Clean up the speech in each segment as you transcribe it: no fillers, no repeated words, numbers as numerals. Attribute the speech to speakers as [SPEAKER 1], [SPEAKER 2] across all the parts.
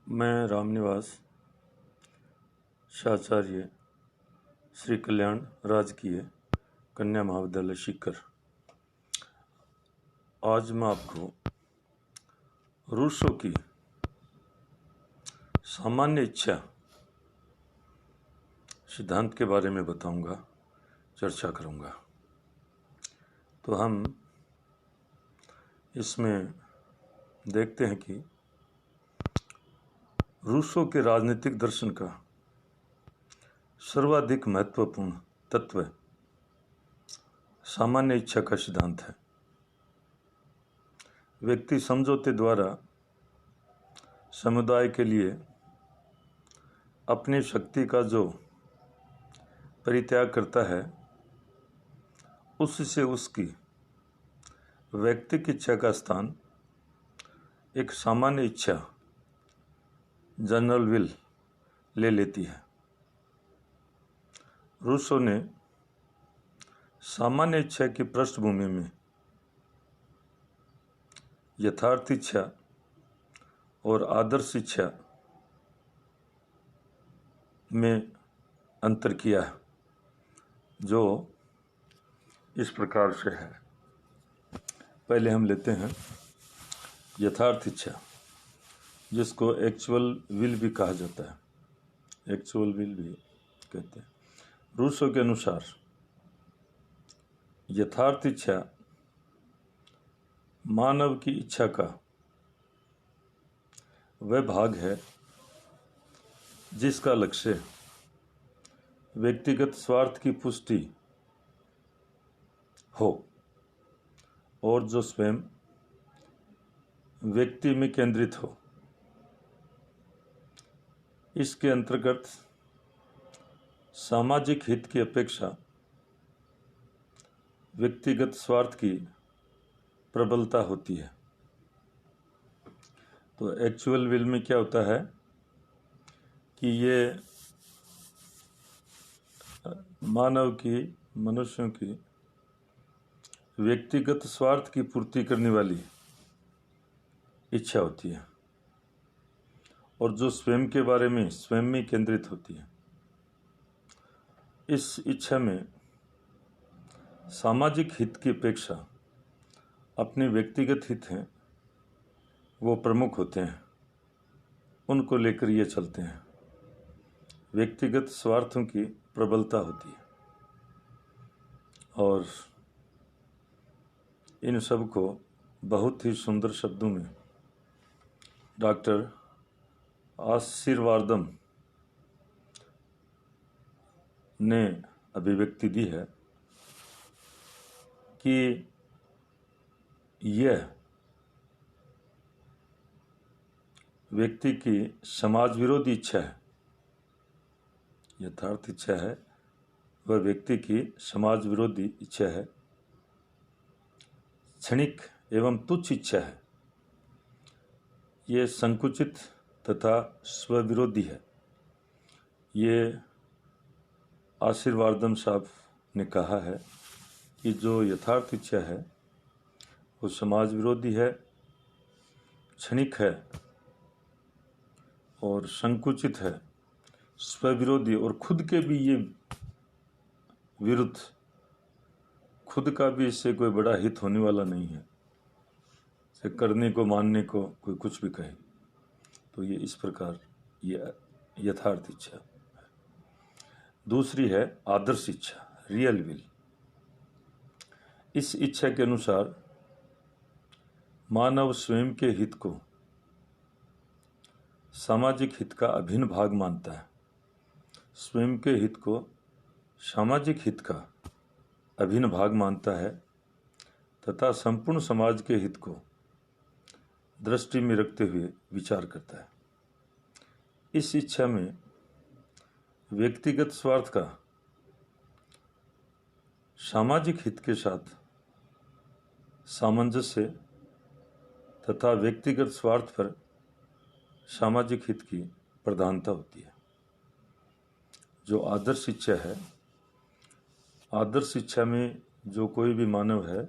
[SPEAKER 1] मैं रामनिवास शाचार्य श्री कल्याण राजकीय कन्या महाविद्यालय सीकर। आज मैं आपको रूसो की सामान्य इच्छा सिद्धांत के बारे में बताऊंगा, चर्चा करूंगा। तो हम इसमें देखते हैं कि रूसो के राजनीतिक दर्शन का सर्वाधिक महत्वपूर्ण तत्व सामान्य इच्छा का सिद्धांत है। व्यक्ति समझौते द्वारा समुदाय के लिए अपनी शक्ति का जो परित्याग करता है, उससे उसकी व्यक्तिगत इच्छा का स्थान एक सामान्य इच्छा जनरल विल ले लेती है। रूसो ने सामान्य इच्छा की पृष्ठभूमि में यथार्थ इच्छा और आदर्श इच्छा में अंतर किया है, जो इस प्रकार से है। पहले हम लेते हैं यथार्थ इच्छा, जिसको एक्चुअल विल भी कहा जाता है, एक्चुअल विल भी कहते हैं। रूसो के अनुसार यथार्थ इच्छा मानव की इच्छा का वह भाग है जिसका लक्ष्य व्यक्तिगत स्वार्थ की पुष्टि हो और जो स्वयं व्यक्ति में केंद्रित हो। इसके अंतर्गत सामाजिक हित की अपेक्षा व्यक्तिगत स्वार्थ की प्रबलता होती है। तो एक्चुअल विल में क्या होता है कि ये मानव की, मनुष्यों की व्यक्तिगत स्वार्थ की पूर्ति करने वाली इच्छा होती है और जो स्वयं के बारे में स्वयं में केंद्रित होती है। इस इच्छा में सामाजिक हित की अपेक्षा अपने व्यक्तिगत हित हैं वो प्रमुख होते हैं, उनको लेकर ये चलते हैं। व्यक्तिगत स्वार्थों की प्रबलता होती है और इन सब को बहुत ही सुंदर शब्दों में डॉक्टर आशीर्वादम ने अभिव्यक्ति दी है कि यह व्यक्ति की समाज विरोधी इच्छा है। यथार्थ इच्छा है वह व्यक्ति की समाज विरोधी इच्छा है, क्षणिक एवं तुच्छ इच्छा है। ये संकुचित तथा स्वविरोधी है। ये आशीर्वादम साहब ने कहा है कि जो यथार्थ इच्छा है वो समाज विरोधी है, क्षणिक है और संकुचित है, स्वविरोधी और खुद के भी ये विरुद्ध, खुद का भी इससे कोई बड़ा हित होने वाला नहीं है। से करने को, मानने को कोई कुछ भी कहे तो ये इस प्रकार ये यथार्थ इच्छा है। दूसरी है आदर्श इच्छा, रियल विल। इस इच्छा के अनुसार मानव स्वयं के हित को सामाजिक हित का अभिन्न भाग मानता है। स्वयं के हित को सामाजिक हित का अभिन्न भाग मानता है तथा संपूर्ण समाज के हित को दृष्टि में रखते हुए विचार करता है। इस इच्छा में व्यक्तिगत स्वार्थ का सामाजिक हित के साथ सामंजस्य तथा व्यक्तिगत स्वार्थ पर सामाजिक हित की प्रधानता होती है। जो आदर्श इच्छा है, आदर्श इच्छा में जो कोई भी मानव है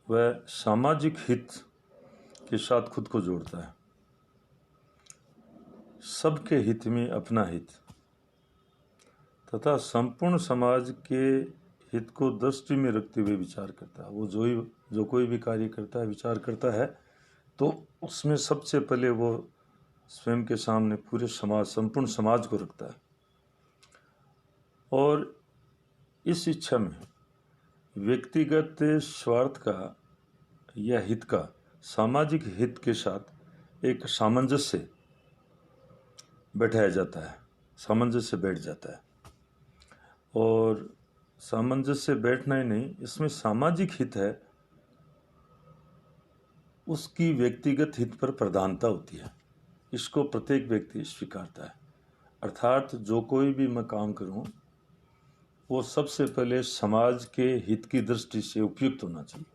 [SPEAKER 1] वह सामाजिक हित के साथ खुद को जोड़ता है सबके हित में अपना हित तथा संपूर्ण समाज के हित को दृष्टि में रखते हुए विचार करता है। वो जो कोई भी कार्य करता है, विचार करता है, तो उसमें सबसे पहले वो स्वयं के सामने पूरे समाज, संपूर्ण समाज को रखता है। और इस इच्छा में व्यक्तिगत स्वार्थ का या हित का सामाजिक हित के साथ एक सामंजस्य बैठाया जाता है, सामंजस्य बैठ जाता है। और सामंजस्य बैठना ही नहीं, इसमें सामाजिक हित है, उसकी व्यक्तिगत हित पर प्रधानता होती है। इसको प्रत्येक व्यक्ति स्वीकारता है। अर्थात जो कोई भी मैं काम करूं, वो सबसे पहले समाज के हित की दृष्टि से उपयुक्त होना चाहिए,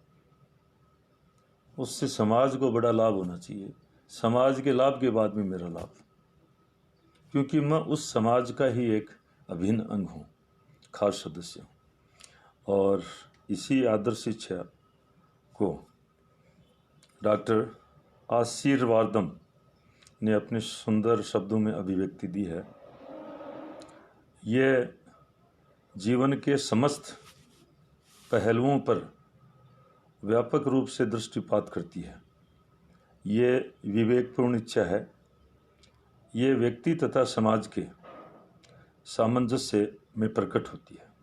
[SPEAKER 1] उससे समाज को बड़ा लाभ होना चाहिए, समाज के लाभ के बाद में मेरा लाभ, क्योंकि मैं उस समाज का ही एक अभिन्न अंग हूँ, खास सदस्य हूँ। और इसी आदर्श इच्छा को डॉक्टर आशीर्वादम ने अपने सुंदर शब्दों में अभिव्यक्ति दी है। यह जीवन के समस्त पहलुओं पर व्यापक रूप से दृष्टिपात करती है। ये विवेकपूर्ण इच्छा है। ये व्यक्ति तथा समाज के सामंजस्य में प्रकट होती है।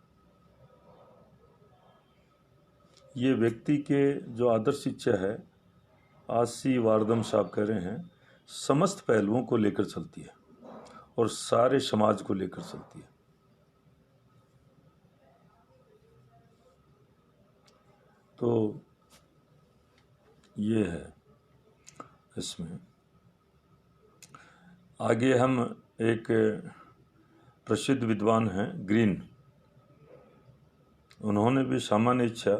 [SPEAKER 1] ये व्यक्ति के जो आदर्श इच्छा है, आशीर्वादम साहब कह रहे हैं, समस्त पहलुओं को लेकर चलती है और सारे समाज को लेकर चलती है। तो ये है इसमें। आगे हम एक प्रसिद्ध विद्वान हैं ग्रीन, उन्होंने भी सामान्य इच्छा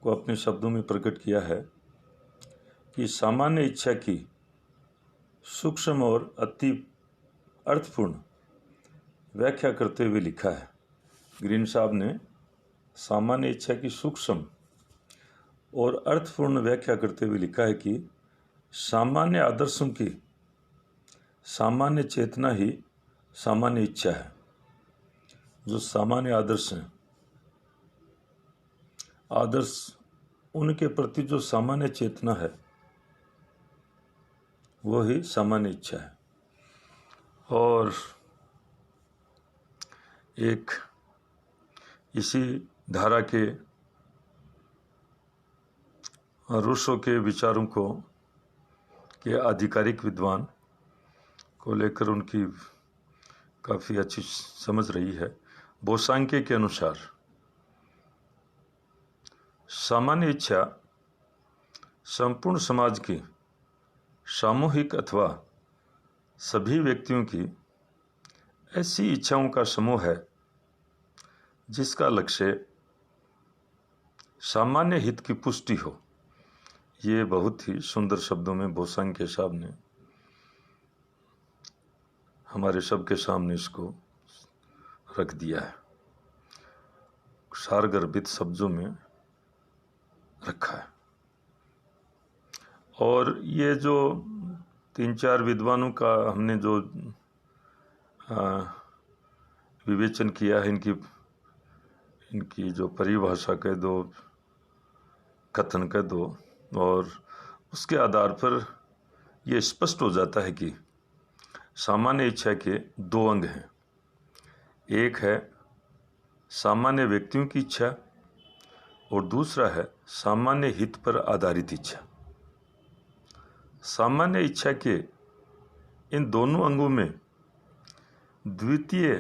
[SPEAKER 1] को अपने शब्दों में प्रकट किया है कि सामान्य इच्छा की सूक्ष्म और अति अर्थपूर्ण व्याख्या करते हुए लिखा है। ग्रीन साहब ने सामान्य इच्छा की सूक्ष्म और अर्थपूर्ण व्याख्या करते हुए लिखा है कि सामान्य आदर्शों की सामान्य चेतना ही सामान्य इच्छा है। जो सामान्य आदर्श हैं, आदर्श, उनके प्रति जो सामान्य चेतना है, वो ही सामान्य इच्छा है। और एक इसी धारा के रूसो के विचारों को के आधिकारिक विद्वान को लेकर उनकी काफ़ी अच्छी समझ रही है। बोसांके के अनुसार सामान्य इच्छा संपूर्ण समाज की सामूहिक अथवा सभी व्यक्तियों की ऐसी इच्छाओं का समूह है जिसका लक्ष्य सामान्य हित की पुष्टि हो। ये बहुत ही सुंदर शब्दों में बोसांके साहब ने हमारे सबके सामने इसको रख दिया है, सारगर्भित शब्दों में रखा है। और ये जो 3-4 विद्वानों का हमने जो विवेचन किया है, इनकी जो परिभाषा कह दो, कथन कह दो, और उसके आधार पर ये स्पष्ट हो जाता है कि सामान्य इच्छा के 2 अंग हैं। एक है सामान्य व्यक्तियों की इच्छा और दूसरा है सामान्य हित पर आधारित इच्छा। सामान्य इच्छा के इन दोनों अंगों में द्वितीय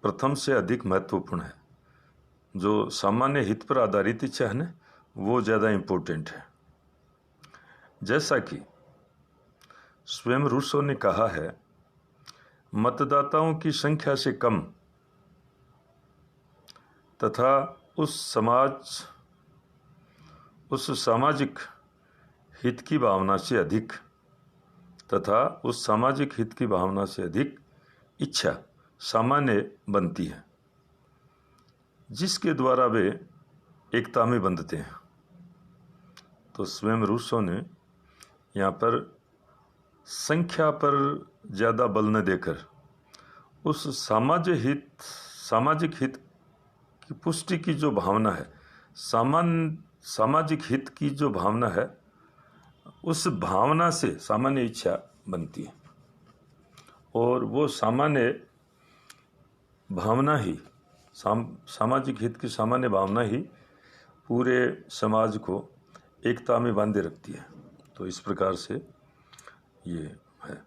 [SPEAKER 1] प्रथम से अधिक महत्वपूर्ण है। जो सामान्य हित पर आधारित इच्छा है ना, वो ज़्यादा इम्पोर्टेंट है। जैसा कि स्वयं रूसो ने कहा है, मतदाताओं की संख्या से कम तथा उस सामाजिक हित की भावना से अधिक तथा उस सामाजिक हित की भावना से अधिक इच्छा सामान्य बनती है, जिसके द्वारा वे एकता में बंधते हैं। तो स्वयं रूसो ने यहाँ पर संख्या पर ज़्यादा बल न देकर उस सामाजिक हित की पुष्टि की जो भावना है, सामाजिक हित की जो भावना है, उस भावना से सामान्य इच्छा बनती है। और वो सामान्य भावना ही, सामाजिक हित की सामान्य भावना ही पूरे समाज को एकता में बांधे रखती है। तो इस प्रकार से ये है।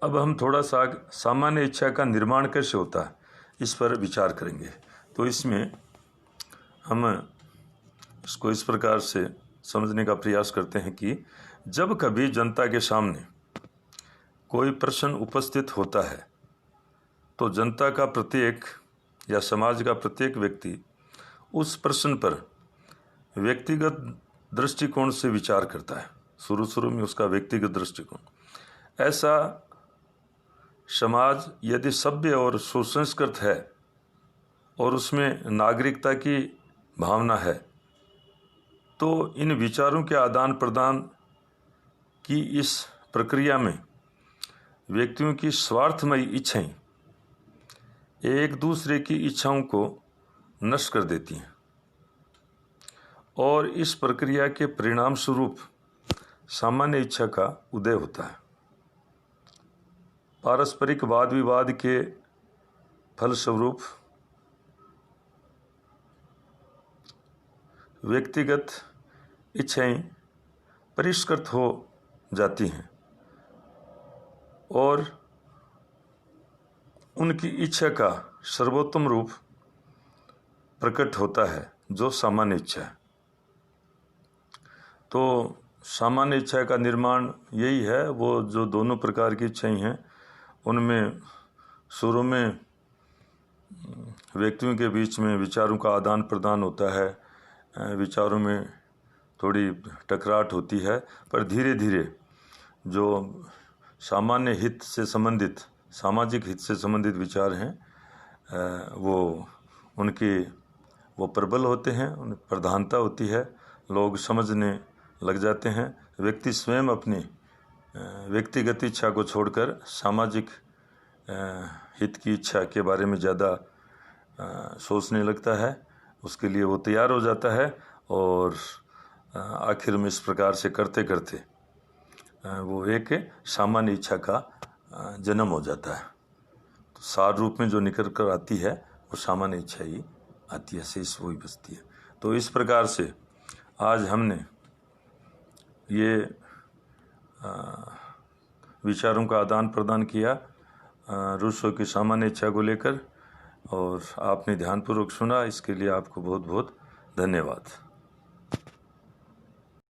[SPEAKER 1] अब हम थोड़ा सा सामान्य इच्छा का निर्माण कैसे होता है इस पर विचार करेंगे। तो इसमें हम इसको इस प्रकार से समझने का प्रयास करते हैं कि जब कभी जनता के सामने कोई प्रश्न उपस्थित होता है तो जनता का प्रत्येक या समाज का प्रत्येक व्यक्ति उस प्रश्न पर व्यक्तिगत दृष्टिकोण से विचार करता है। शुरू में उसका व्यक्तिगत दृष्टिकोण। ऐसा समाज यदि सभ्य और सुसंस्कृत है और उसमें नागरिकता की भावना है तो इन विचारों के आदान प्रदान की इस प्रक्रिया में व्यक्तियों की स्वार्थमयी इच्छाएं एक दूसरे की इच्छाओं को नष्ट कर देती हैं और इस प्रक्रिया के परिणाम स्वरूप सामान्य इच्छा का उदय होता है। पारस्परिक वाद विवाद के फलस्वरूप व्यक्तिगत इच्छाएं परिष्कृत हो जाती हैं और उनकी इच्छा का सर्वोत्तम रूप प्रकट होता है जो सामान्य इच्छा है। तो सामान्य इच्छा का निर्माण यही है, वो जो दोनों प्रकार की इच्छाएं हैं उनमें शुरू में व्यक्तियों के बीच में विचारों का आदान प्रदान होता है, विचारों में थोड़ी टकराट होती है, पर धीरे धीरे जो सामान्य हित से संबंधित, सामाजिक हित से संबंधित विचार हैं वो प्रबल होते हैं, उन प्रधानता होती है, लोग समझने लग जाते हैं। व्यक्ति स्वयं अपनी व्यक्तिगत इच्छा को छोड़कर सामाजिक हित की इच्छा के बारे में ज़्यादा सोचने लगता है, उसके लिए वो तैयार हो जाता है और आखिर में इस प्रकार से करते करते वो एक सामान्य इच्छा का जन्म हो जाता है। तो सार रूप में जो निकल कर आती है वो सामान्य इच्छा ही आती है, शेष वही बचती है। तो इस प्रकार से आज हमने ये विचारों का आदान प्रदान किया रूसो की सामान्य इच्छा को लेकर, और आपने ध्यानपूर्वक सुना, इसके लिए आपको बहुत बहुत धन्यवाद।